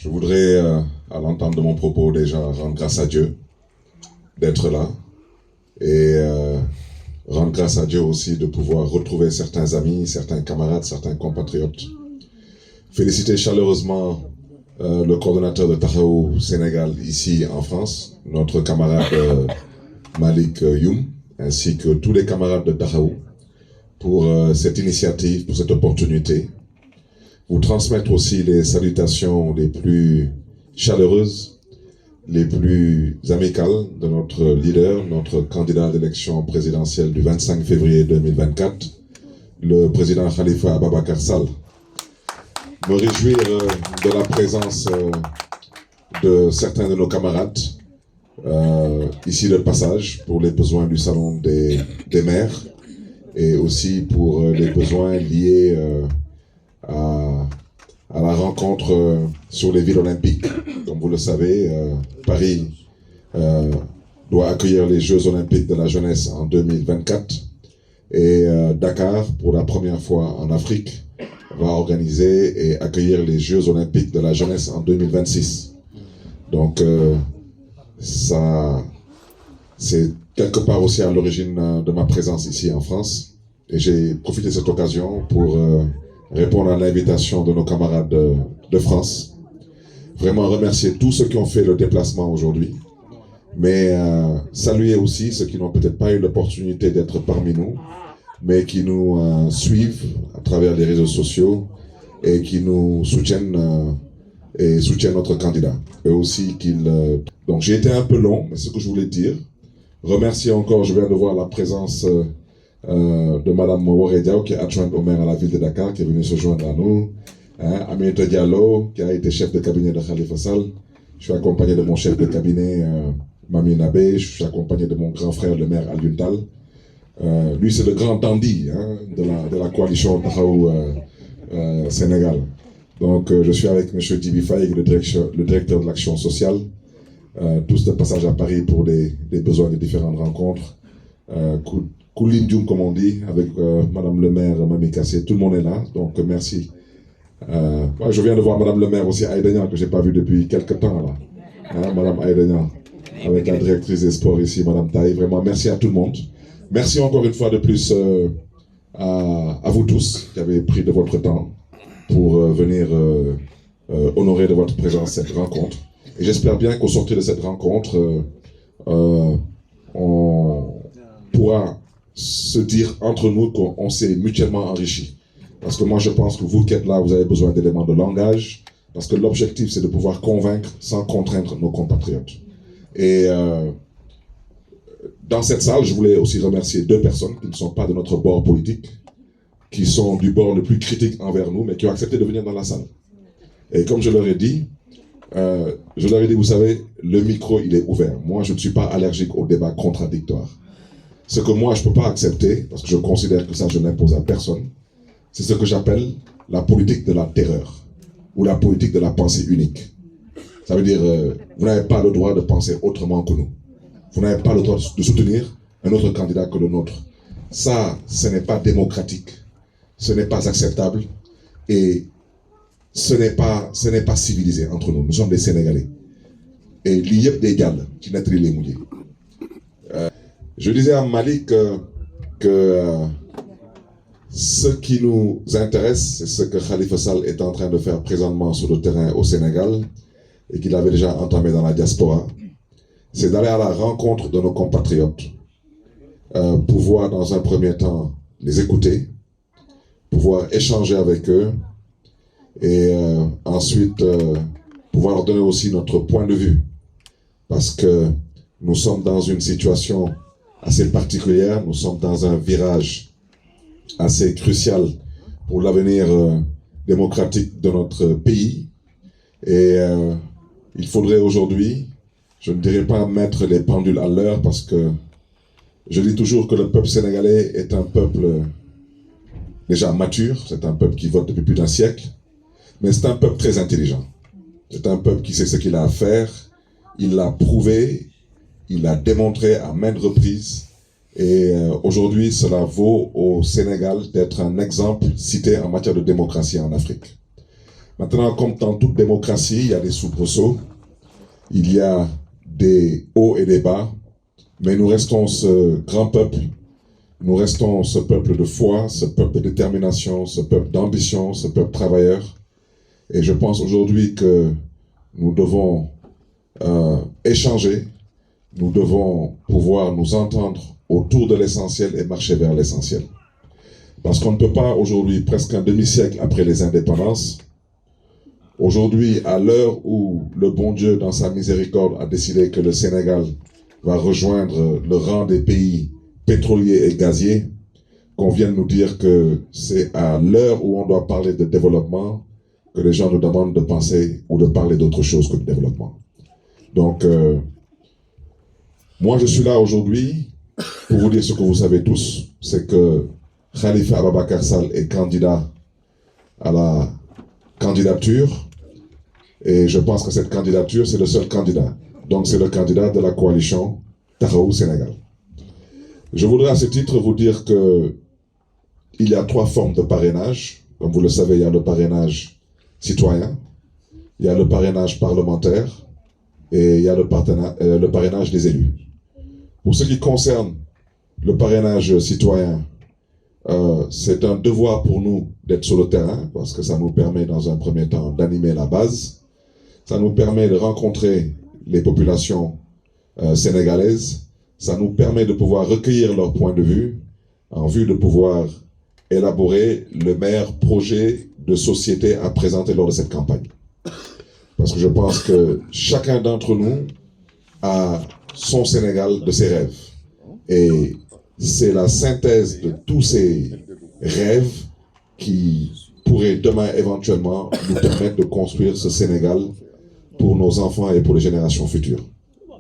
Je voudrais, à l'entente de mon propos, déjà rendre grâce à Dieu d'être là et rendre grâce à Dieu aussi de pouvoir retrouver certains amis, certains camarades, certains compatriotes. Féliciter chaleureusement le coordonnateur de Taxawu Sénégal ici en France, notre camarade Malik Youm, ainsi que tous les camarades de Taxawu pour cette initiative, pour cette opportunité. Vous transmettre aussi les salutations les plus chaleureuses, les plus amicales de notre leader, notre candidat à l'élection présidentielle du 25 février 2024, le président Khalifa Ababacar Sall. Me réjouir de la présence de certains de nos camarades, ici de passage, pour les besoins du salon des maires et aussi pour les besoins liés à la rencontre sur les villes olympiques. Comme vous le savez, Paris doit accueillir les Jeux olympiques de la jeunesse en 2024 et Dakar, pour la première fois en Afrique, va organiser et accueillir les Jeux olympiques de la jeunesse en 2026. Donc ça, c'est quelque part aussi à l'origine de ma présence ici en France. Et j'ai profité de cette occasion pour répondre à l'invitation de nos camarades de France. Vraiment remercier tous ceux qui ont fait le déplacement aujourd'hui, mais saluer aussi ceux qui n'ont peut-être pas eu l'opportunité d'être parmi nous, mais qui nous suivent à travers les réseaux sociaux et qui nous soutiennent et soutiennent notre candidat. Eux aussi Donc j'ai été un peu long, mais ce que je voulais dire. Remercier encore, je viens de voir la présence de Madame Mouare Diaw, qui est adjointe au maire à la ville de Dakar, qui est venue se joindre à nous. Aminata Diallo, qui a été chef de cabinet de Khalifa Sall. Je suis accompagné de mon chef de cabinet, Mami Nabé. Je suis accompagné de mon grand frère, le maire Alioune Tall. Lui, c'est le grand dandy de la coalition Taxawu Sénégal. Donc, je suis avec M. Djibi Faye, le directeur de l'action sociale. Tous de passage à Paris pour des besoins de différentes rencontres. Koulim Dioum, comme on dit, avec Madame le maire, Mami Kassé, tout le monde est là, donc merci. Je viens de voir Madame le maire aussi, Aïdegnan, que je n'ai pas vu depuis quelques temps là. Madame Aïdegnan, avec la directrice des sports ici, Madame Taï, vraiment merci à tout le monde. Merci encore une fois de plus à vous tous qui avez pris de votre temps pour venir honorer de votre présence cette rencontre. Et j'espère bien qu'au sortir de cette rencontre, on pourra se dire entre nous qu'on s'est mutuellement enrichi. Parce que moi je pense que vous qui êtes là, vous avez besoin d'éléments de langage, parce que l'objectif c'est de pouvoir convaincre sans contraindre nos compatriotes. Et dans cette salle, je voulais aussi remercier deux personnes qui ne sont pas de notre bord politique, qui sont du bord le plus critique envers nous, mais qui ont accepté de venir dans la salle. Et comme je leur ai dit, vous savez, le micro il est ouvert. Moi je ne suis pas allergique aux débats contradictoires. Ce que moi, je ne peux pas accepter, parce que je considère que ça, je n'impose à personne, c'est ce que j'appelle la politique de la terreur, ou la politique de la pensée unique. Ça veut dire, vous n'avez pas le droit de penser autrement que nous. Vous n'avez pas le droit de soutenir un autre candidat que le nôtre. Ça, ce n'est pas démocratique, ce n'est pas acceptable, et ce n'est pas civilisé entre nous. Nous sommes des Sénégalais. Et l'IEP des Galles, qui n'est pas les mouillés. Je disais à Malik que ce qui nous intéresse, c'est ce que Khalifa Sall est en train de faire présentement sur le terrain au Sénégal et qu'il avait déjà entamé dans la diaspora. C'est d'aller à la rencontre de nos compatriotes, pouvoir dans un premier temps les écouter, pouvoir échanger avec eux et ensuite pouvoir leur donner aussi notre point de vue. Parce que nous sommes dans une situation assez particulière, nous sommes dans un virage assez crucial pour l'avenir démocratique de notre pays. Et il faudrait aujourd'hui, je ne dirais pas mettre les pendules à l'heure, parce que je dis toujours que le peuple sénégalais est un peuple déjà mature, c'est un peuple qui vote depuis plus d'un siècle, mais c'est un peuple très intelligent. C'est un peuple qui sait ce qu'il a à faire, il l'a prouvé, il l'a démontré à maintes reprises, et aujourd'hui cela vaut au Sénégal d'être un exemple cité en matière de démocratie en Afrique. Maintenant, comme dans toute démocratie, il y a des soubresauts, il y a des hauts et des bas, mais nous restons ce grand peuple, nous restons ce peuple de foi, ce peuple de détermination, ce peuple d'ambition, ce peuple travailleur. Et je pense aujourd'hui que nous devons échanger, nous devons pouvoir nous entendre autour de l'essentiel et marcher vers l'essentiel. Parce qu'on ne peut pas aujourd'hui, presque un demi-siècle après les indépendances, aujourd'hui, à l'heure où le bon Dieu, dans sa miséricorde, a décidé que le Sénégal va rejoindre le rang des pays pétroliers et gaziers, qu'on vienne nous dire que c'est à l'heure où on doit parler de développement que les gens nous demandent de penser ou de parler d'autre chose que de développement. Donc, moi je suis là aujourd'hui pour vous dire ce que vous savez tous, c'est que Khalifa Ababacar Sall est candidat à la candidature, et je pense que cette candidature, c'est le seul candidat. Donc c'est le candidat de la coalition Taxawu Sénégal. Je voudrais à ce titre vous dire que il y a 3 formes de parrainage. Comme vous le savez, il y a le parrainage citoyen, il y a le parrainage parlementaire et il y a le parrainage des élus. Pour ce qui concerne le parrainage citoyen, c'est un devoir pour nous d'être sur le terrain parce que ça nous permet dans un premier temps d'animer la base, ça nous permet de rencontrer les populations sénégalaises, ça nous permet de pouvoir recueillir leur point de vue en vue de pouvoir élaborer le meilleur projet de société à présenter lors de cette campagne. Parce que je pense que chacun d'entre nous a son Sénégal de ses rêves. Et c'est la synthèse de tous ces rêves qui pourraient demain éventuellement nous permettre de construire ce Sénégal pour nos enfants et pour les générations futures.